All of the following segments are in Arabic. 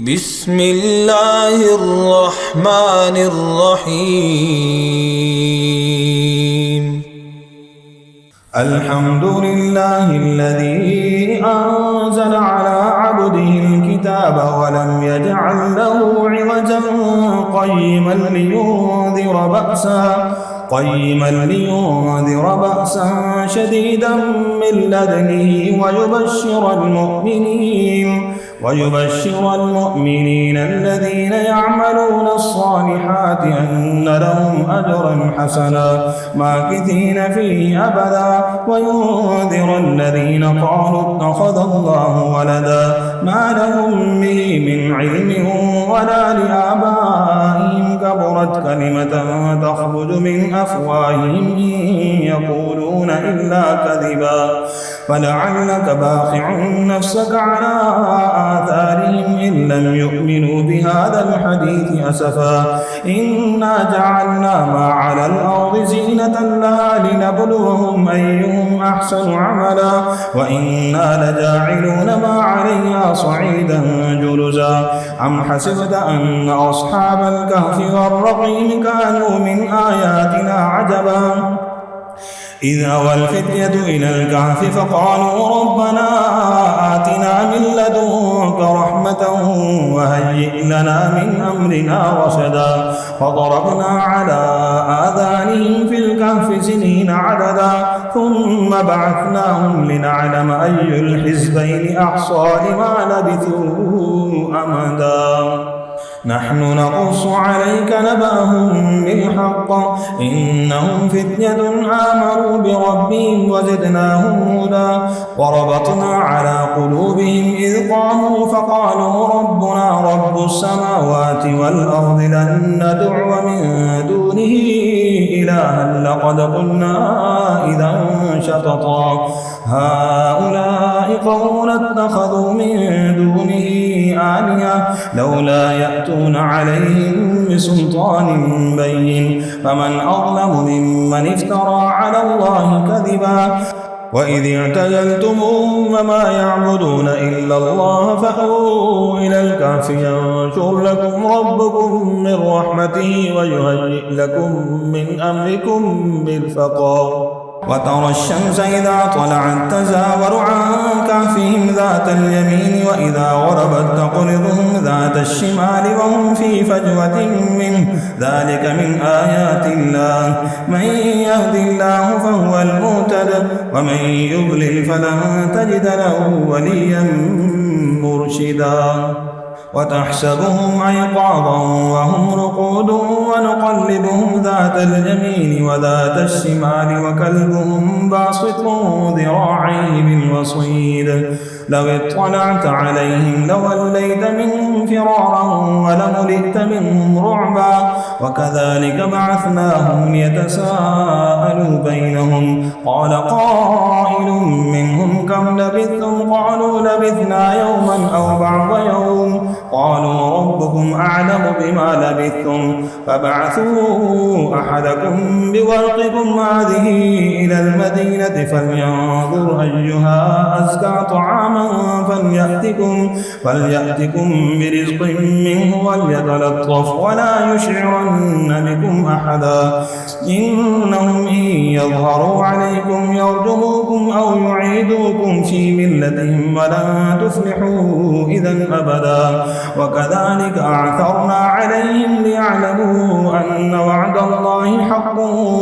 بسم الله الرحمن الرحيم. الحمد لله الذي أنزل على عبده الكتاب ولم يجعل له عوجا قيما لينذر بأسا شديدا من لدنه ويبشر المؤمنين الذين يعملون الصالحات أن لهم أجرا حسنا ماكثين فيه أبدا وينذر الذين قالوا اتخذ الله ولدا ما لهم به من علم ولا لآبائهم كبرت كلمة تخرج من أفواههم إن يقولون إلا كذبا فلعلك باخع نفسك على آثارهم إن لم يؤمنوا بهذا الحديث أسفا إنا جعلنا ما على الأرض زينة لها لنبلوهم أيهم أحسن عملا وإنا لجاعلون ما عليها صعيدا جرزا أم حسبت أن أصحاب الكهف والرقيم كانوا من آياتنا عجبا إذ أوى الفتية إلى الكهف فقالوا ربنا آتنا من لدنك رحمة وهيئ لنا من أمرنا رشدا فضربنا على آذانهم في الكهف سنين عددا ثم بعثناهم لنعلم أي الحزبين أحصى لما لبثوا أمدا نحن نقص عليك نبأهم بالحق إنهم فتية آمنوا بربهم وزدناهم هدى وربطنا على قلوبهم إذ قاموا فقالوا ربنا رب السماوات والأرض لن ندعو من دونه إلها لقد قلنا إذا شططا هؤلاء قوم اتخذوا من دونه آلهة لولا يأتون عليهم بسلطان بين فمن أظلم ممن افترى على الله كذبا وإذ اعتزلتموهم وما يعبدون إلا الله فأووا إلى الكهف ينشر لكم ربكم من رحمته ويهيئ لكم من أمركم مرفقا وترى الشمس إذا طلعت تزاور عن كهفهم ذات اليمين وإذا غربت تقرضهم ذات الشمال وهم في فجوة منه ذلك من آيات الله من يهد الله فهو المهتد ومن يضلل فلن تجد له وليا مرشدا وتحسبهم أيقاظا وهم رقود ونقلبهم ذات اليمين وذات الشمال وكلبهم باسط ذراعيه بالوصيد لو اطلعت عليهم لوليت منهم فرارا ولملئت منهم رعبا وكذلك بعثناهم ليتساءلوا بينهم قال قائل منهم كم لبثتم قالوا لبثنا يوما أو بعض يوم قالوا ربكم أعلم بما لبثتم فبعثوا أحدكم بورقكم هذه إلى المدينة فلينظر أيها أزكى طعاما فليأتكم برزق منه وليتلطف ولا يشعرن بكم أحدا إنهم إن يظهروا عليكم يرجموكم أو يعيدوكم في ملتهم ولن تفلحوا إذا أبدا وكذلك أعثرنا عليهم ليعلموا أن وعد الله حق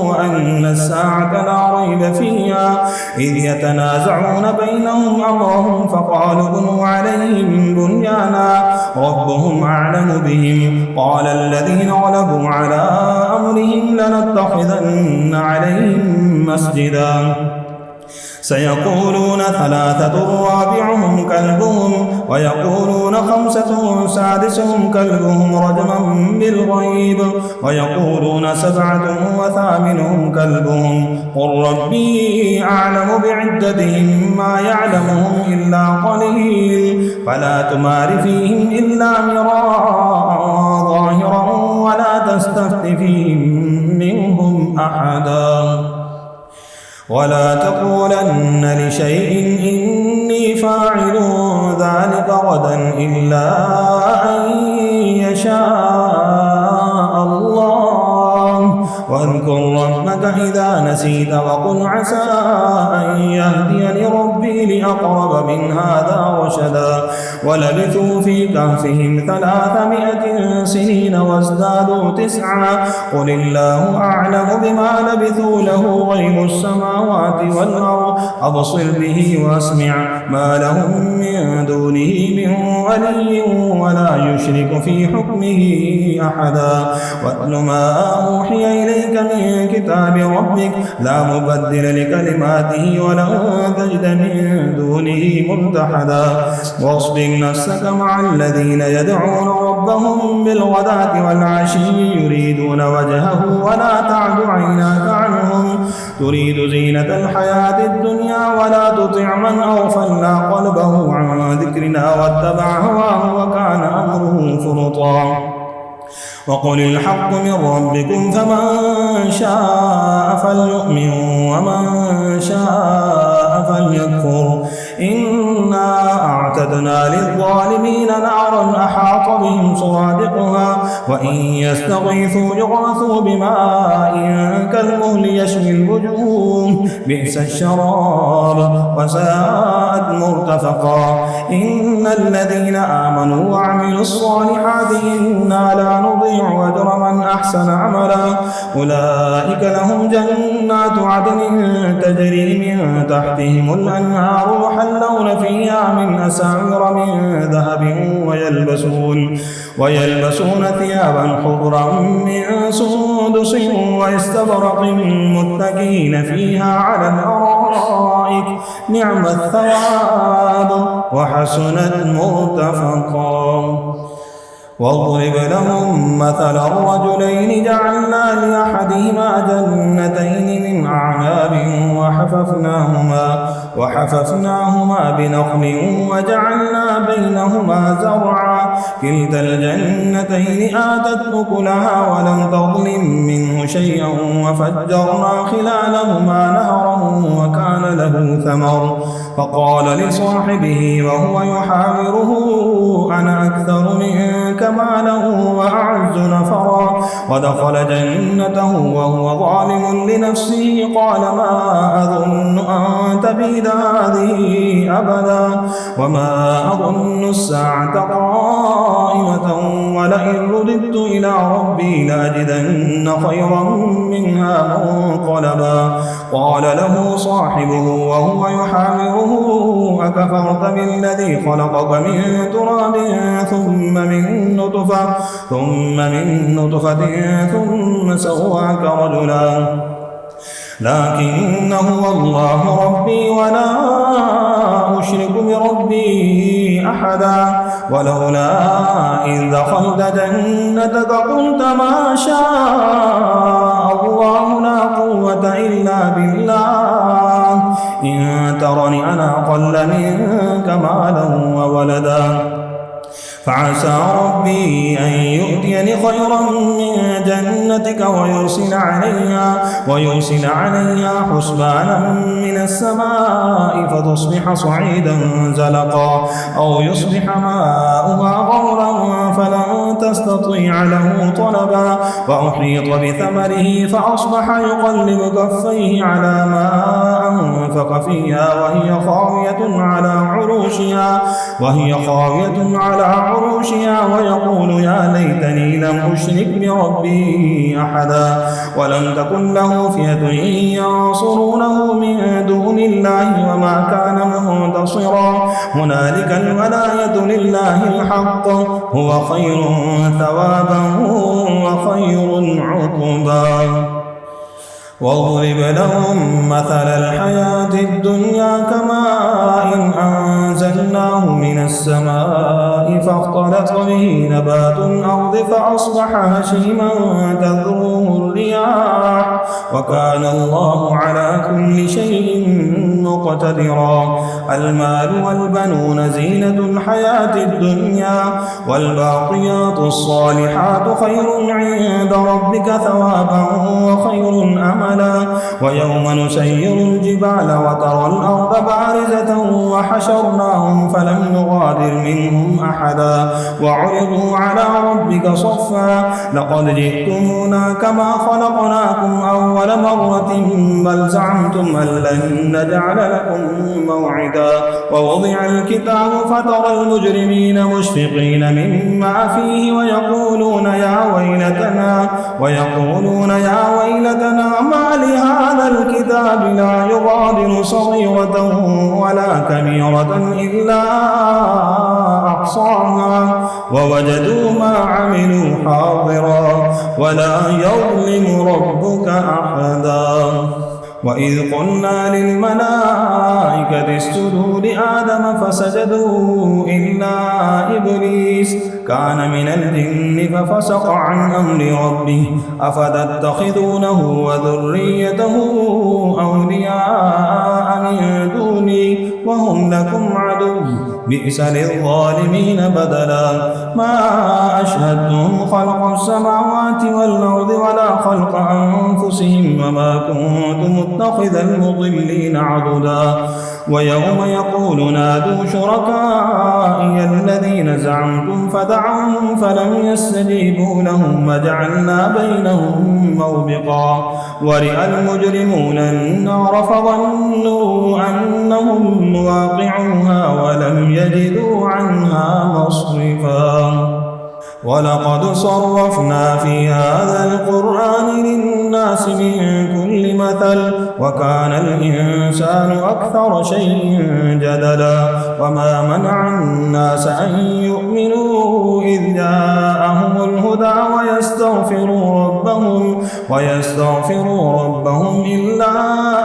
وأن الساعة لا ريب فيها إذ يتنازعون بينهم أمرهم فقالوا ابنوا عليهم بنيانا ربهم أعلم بهم قال الذين غلبوا على أمرهم لنتخذن عليهم مسجدا سيقولون ثلاثة رابعهم كلبهم ويقولون خمسة سادسهم كلبهم رجما بالغيب ويقولون سبعة وثامنهم كلبهم قل ربي أعلم بعدتهم ما يعلمهم إلا قليل فلا تمار فيهم إلا مراء ظاهرا ولا تستفت فيهم منهم أحدا ولا تقولن لشيء إني فاعل ذلك غدا إلا أن يشاء الله واذكر ربك إذا نسيت وقل عسى أن يهديني ربي لأقرب من هذا رشدا ولبثوا في كهفهم 300 سنين وازدادوا 9 قل الله أعلم بما لبثوا له غيب السماوات والأرض أبصر به واسمع ما لهم من دونه من ولي ولا يشرك في حكمه أحدا واتل ما أوحي إليك من كتاب ربك لا مبدل لكلماته ولن تجد من دونه ملتحدا واصبر نفسك مع الذين يدعون ربهم بالغداة والعشي يريدون وجهه ولا تعد عيناك عنهم تريد زينة الحياة الدنيا ولا تطع من أغفلنا قلبه عن ذكرنا واتبع هواه وكان أمره فرطا وقل الحق من ربكم فمن شاء فليؤمن ومن شاء فليكفر إنا أعتدنا للظالمين نارا أحاط بهم سرادقها وإن يستغيثوا يغاثوا بماء كالمهل يشوي الوجوه بئس الشراب وساءت مرتفقا إن الذين آمنوا وعملوا الصالحات إنا لا نضيع أجر من أحسن عملا أولئك لهم جنات عدن تجري من تحتهم الأنهار يحلون فيها من أساور من ذهب ويلبسون ثيابا خضرا من سندس واستبرق متكئين فيها على الأرائك نعم الثواب وحسنت مرتفقا واضرب لهم مثل الرجلين جعلنا لأحدهما جنتين من أعناب وحففناهما بنخل وجعلنا بينهما زرعا كلتا الجنتين آتت أكلها ولم تظلم منه شيئا وفجرنا خلالهما نهرا وكان له ثمر فقال لصاحبه وهو يحاوره أنا أكثر منك مالا وأعز نفرا ودخل جنته وهو ظالم لنفسه قال ما أظن أن تبيد هذه أبدا وما أظن الساعة قائمة ولئن رددت إلى ربي لأجدن خيرا منها منقلبا قال له صاحبه وهو يحاوره أكفرت بالذي خلقك من تراب ثم من نطفة ثم سواك رجلا لكن هو الله ربي ولا أشرك بربي أحدا ولولا إذ دخلت جنتك قلت ما شاء الله لا قوة إلا بالله إن ترني أنا أقل منك مالا وولدا فعسى ربي أن يؤتيني خيرا من جنتك ويرسل عليها حسبانا من السماء فتصبح صعيدا زلقا أو يصبح ماؤها غورا فلن تستطيع له طلبا وأحيط بثمره فأصبح يقلب كفيه على ما أنفق فيها وهي خاوية على عروشها ويقول يا ليتني لم أشرك بربي أحدا ولم تكن له فئة ينصرونه من دون الله وما كان منتصرا هنالك الولاية لله الحق هو خير ثوابا وخير عقبا واضرب لهم مثل الحياة الدنيا كماء أنزلناه من السماء فاختلط به نبات الأرض فأصبح هشيما تذروه الرياح وكان الله على كل شيء مقتدرا. المال والبنون زينة الحياة الدنيا، والباقيات الصالحات خير عند ربك ثوابا وخير أملا. ويوم نسير الجبال وترى الأرض بارزة وحشرناهم فلم نغادر منهم أحدا وعرضوا على ربك صفا لقد جئتمونا كما خلقناكم أول مرة بل زعمتم أن لن نجعل لكم موعدا. ووضع الكتاب فترى المجرمين مشفقين مما فيه ويقولون يا ويلتنا ما لهذا الكتاب لا يغادر صغيرة ولا كبيرة إلا أحصاها ووجدوا ما عملوا حاضرا ولا يظلم ربك أحدا. وإذ قلنا للملائكة اسجدوا لآدم فسجدوا إلا إبليس كان من الجن ففسق عن أمر ربه أفتتخذونه وذريته أولياء من دوني وهم لكم عدو بئس للظالمين بدلا. ما أشهدتهم خلق السماوات والأرض ولا خلق أنفسهم وما كنت متخذ المضلين عضدا. ويوم يقول نادوا شركائي الذين زعمتم فدعوهم فلم يستجيبوا لهم وجعلنا بينهم موبقا. ورئ المجرمون النار فظنوا أنهم واقعوها ولم يجدوا عنها مصرفا. ولقد صرفنا في هذا القرآن للناس من كل مثل وكان الإنسان أكثر شيء جدلا. وما منع الناس أن يؤمنوا إذ جاءهم الهدى ويستغفروا ربهم إلا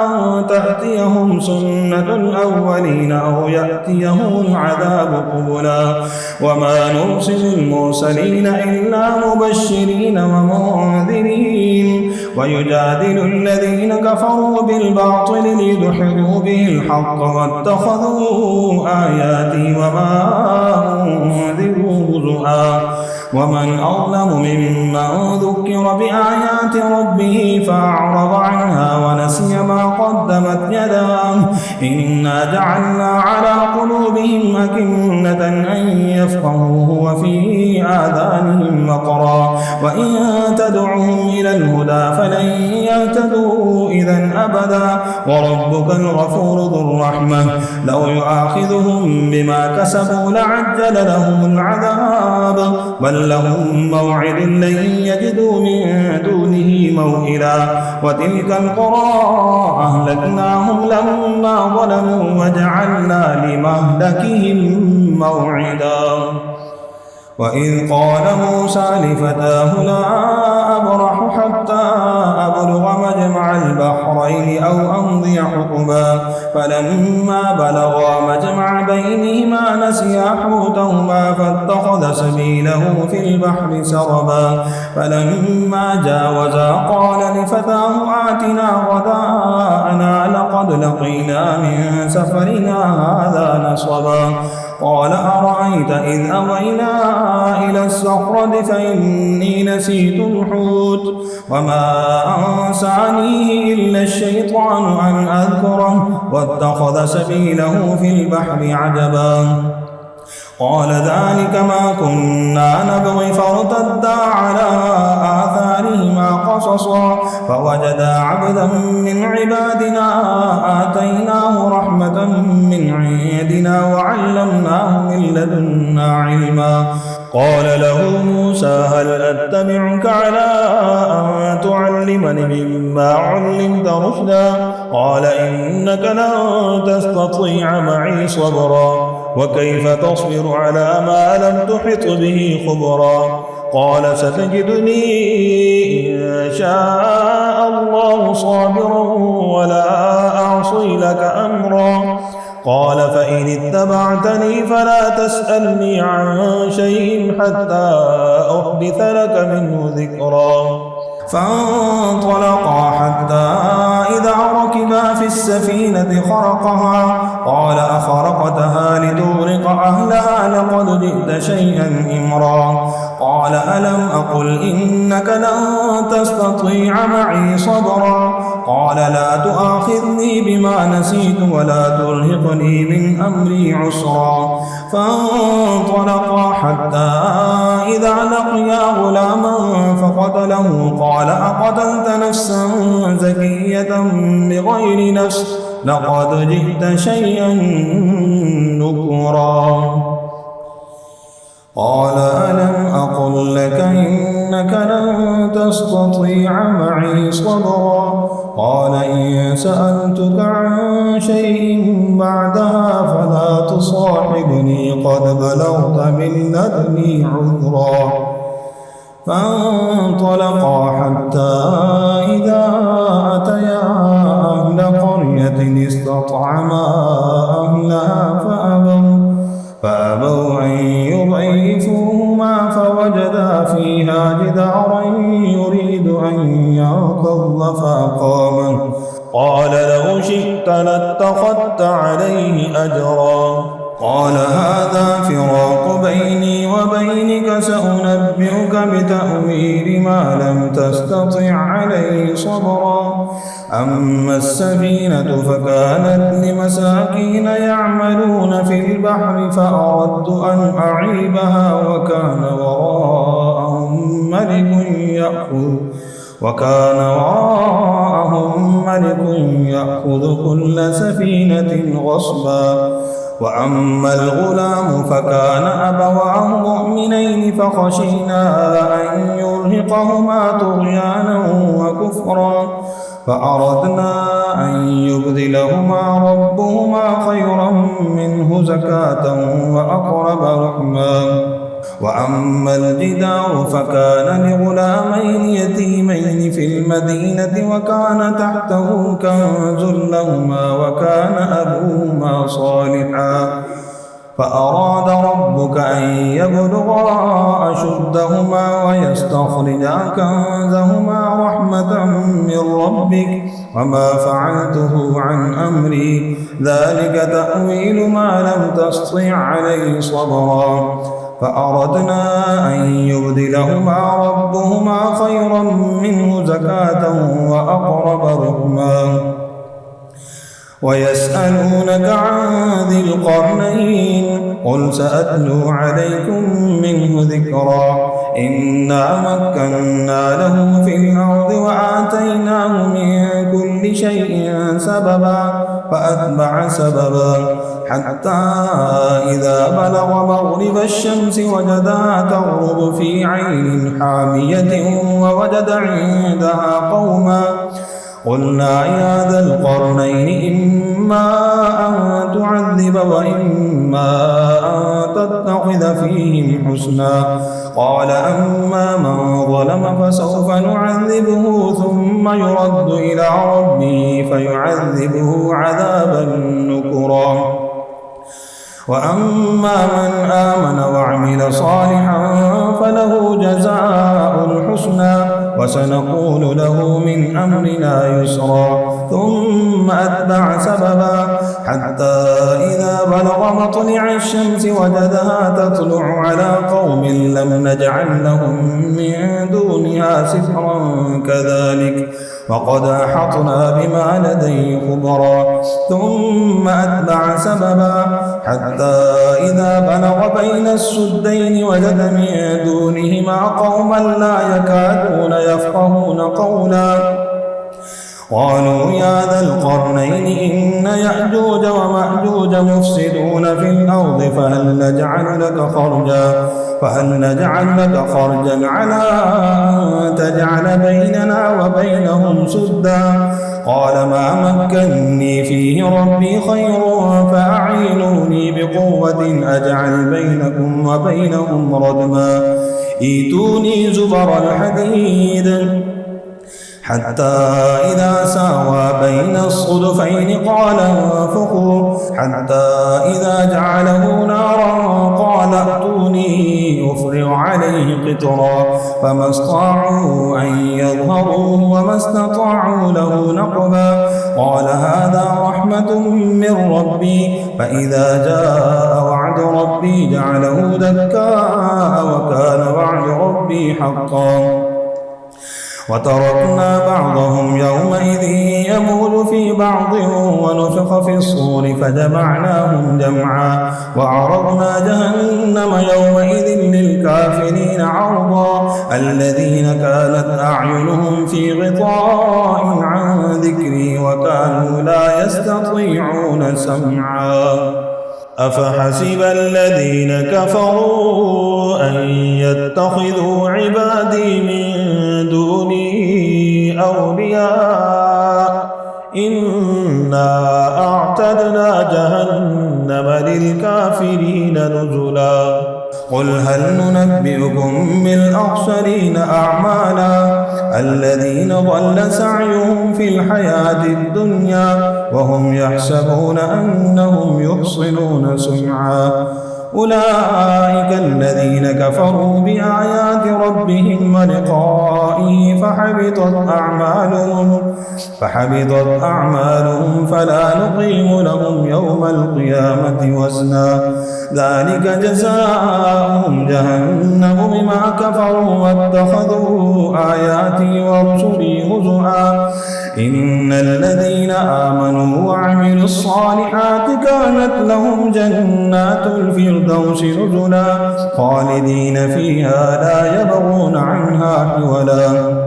أن تأتيهم سنة الأولين أو يأتيهم العذاب قبلا. وما نرسل المرسلين إلا مبشرين ومنذرين ويجادل الذين كفروا بالباطل ليدحضوا به الحق واتخذوا آياتي وما أنذروا هزؤا. ومن أظلم ممن ذكر بآيات ربه فأعرض عنها ونسي ما قدمت يداه إنا جعلنا على قلوبهم أكنة أن يفقهوه وفي آذانهم وقرا وإن تدعوهم إلى الهدى فلن يهتدوا إذا أبدا. وربك الغفور ذو الرحمة لو يؤاخذهم بما كسبوا لعجل لهم العذاب بل لهم موعد لن يجدوا من دونه موئلا. وتلك القرى أهلكناهم لما ظلموا وجعلنا لمهلكهم موعدا. وإذ قال موسى لفتاه لا أبرح حتى أبلغ مجمع البحرين أو أمضي حقبا فلما بلغا مجمع بينهما نسيا حوتهما فاتخذ سبيله في البحر سربا. فلما جاوزا قال لفتاه آتنا غداءنا لقد لقينا من سفرنا هذا نصبا. قال أرأيت إذ أوينا إلى الصخرة فإني نسيت الحوت وما أنسانيه إلا الشيطان أن أذكره واتخذ سبيله في البحر عجبا. قال ذلك ما كنا نبغي فارتدا على آثارهما قصصا فوجدا عبدا من عبادنا آتيناه رحمة من عندنا وعلمناه من لدنا علما. قال له موسى هل أتبعك على أن تعلمني مما علمت رشدا قال إنك لن تستطيع معي صبرا وكيف تصبر على ما لم تحط به خبرا. قال ستجدني إن شاء الله صابرا ولا أعصي لك أمرا. قال فإن اتبعتني فلا تسألني عن شيء حتى أحدث لك منه ذكرا. فانطلقا حتى إذا ركبا في السفينة خرقها قال أخرقتها لتغرق أهلها لقد جئت شيئا إمرا قال ألم أقل إنك لن تستطيع معي صبرا قال لا تؤاخذني بما نسيت ولا ترهقني من أمري عسرا فانطلقا حتى إذا لقيا غلاما فقتله قال أقتلت نفسا زكية بغير نفس لقد جئت شيئا نكرا قال ألم أقل لك إنك لن تستطيع معي صبرا قال إن سألتك عن شيء بعدها فلا تصاحبني قد بلغت من لدني عذرا فانطلقا حتى إذا أتيا أهل قرية استطعما أهلها فأبوا أن يضيفوهما فوجدا فيها جدارا يريد أن ينقض فأقامه قال لو شئت لاتخذت عليه أجرا قال هذا فراق بيني وبينك سأنبئك بتأويل ما لم تستطع عليه صبرا أما السفينة فكانت لمساكين يعملون في البحر فأردت أن أعيبها وكان وراءهم ملك يأخذ كل سفينة غصبا وأما الغلام فكان أبواه مؤمنين فخشينا أن يرهقهما طغيانا وكفرا فأردنا أن يبدلهما ربهما خيرا منه زكاة وأقرب رحما وأما الجدار فكان لغلامين يتيمين في المدينة وكان تحته كنز لهما وكان أبوهما صالحا فأراد ربك أن يبلغا أشدهما ويستخرجا كنزهما رحمة من ربك وما فعلته عن أمري ذلك تأويل ما لم تستطع عليه صبرا فأردنا أن يبدلهما ربهما خيرا منه زكاة وأقرب رحما ويسألونك عن ذي القرنين قل سأتلو عليكم منه ذكرا إنا مكنا له في الأرض وآتيناه من كل شيء سببا فأتبع سببا حتى إذا بلغ مغرب الشمس وجدها تغرب في عين حامية ووجد عندها قوما قلنا يا ذا القرنين إما أن تعذب وإما أن تتخذ فيهم حسنا قال أما من ظلم فسوف نعذبه ثم يرد إلى ربه فيعذبه عذابا نكرا وأما من آمن وعمل صالحا فله جزاء الحسنى وسنقول له من أمرنا يسرا ثم أتبع سببا حتى إذا بلغ مطلع الشمس وجدها تطلع على قوم لم نجعل لهم من دونها سترا كذلك وقد أحطنا بما لديه خبرا ثم أتبع سببا حتى إذا بلغ بين السدين وجد من دونهما قوما لا يكادون يفقهون قولا قالوا يا ذا القرنين إن يأجوج ومأجوج مفسدون في الأرض فهل نجعل لك خرجا على أن تجعل بيننا وبينهم سدا قال ما مكنني فيه ربي خير فأعينوني بقوة أجعل بينكم وبينهم ردما ائتوني زبر الحديد حتى إذا ساوى بين الصدفين قال انفخوا حتى إذا جعله نارا قال ائتوني أفرغ عليه قطرا فما استطاعوا أن يظهروه وما استطاعوا له نقبا قال هذا رحمة من ربي فإذا جاء وعد ربي جعله دكاء وكان وعد ربي حقا وتركنا بعضهم يومئذ يمول في بعض ونفخ في الصور فجمعناهم جمعا وعرضنا جهنم يومئذ للكافرين عرضا الذين كانت أعينهم في غطاء عن ذكري وكانوا لا يستطيعون سمعا أفحسب الذين كفروا أن يتخذوا عبادي من دوني أولياء إنا أعتدنا جهنم للكافرين نزلا قل هل ننبئكم بالأخسرين أعمالا الذين ضل سعيهم في الحياة الدنيا وهم يحسبون أنهم يحصنون صنعا أولئك الذين كفروا بآيات ربهم ولقائه فحبطت أعمالهم فلا نقيم لهم يوم القيامة وزنا ذلك جزاؤهم جهنم بما كفروا واتخذوا آياتي ورسلي هزؤا إن الذين آمنوا وعملوا الصالحات كانت لهم جنات الفردوس نزلا خالدين فيها لا يبغون عنها حولا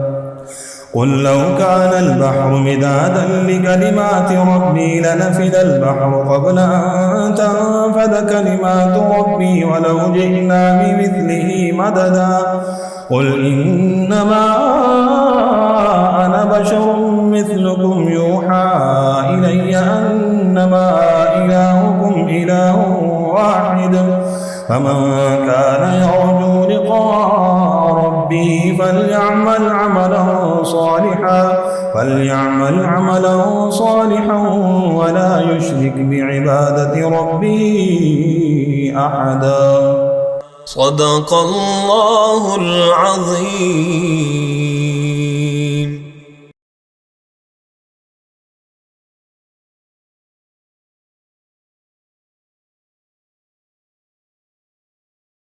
قل لو كان البحر مدادا لكلمات ربي لنفد البحر قبل أن تنفد كلمات ربي ولو جئنا بمثله مددا قل إنما أنا بشر مثلكم يوحى إلي أنما إلهكم إله واحد فمن كان يرجو لقاء ربه فليعمل عملا صالحا ولا يشرك بعبادة ربه أحدا صدق الله العظيم.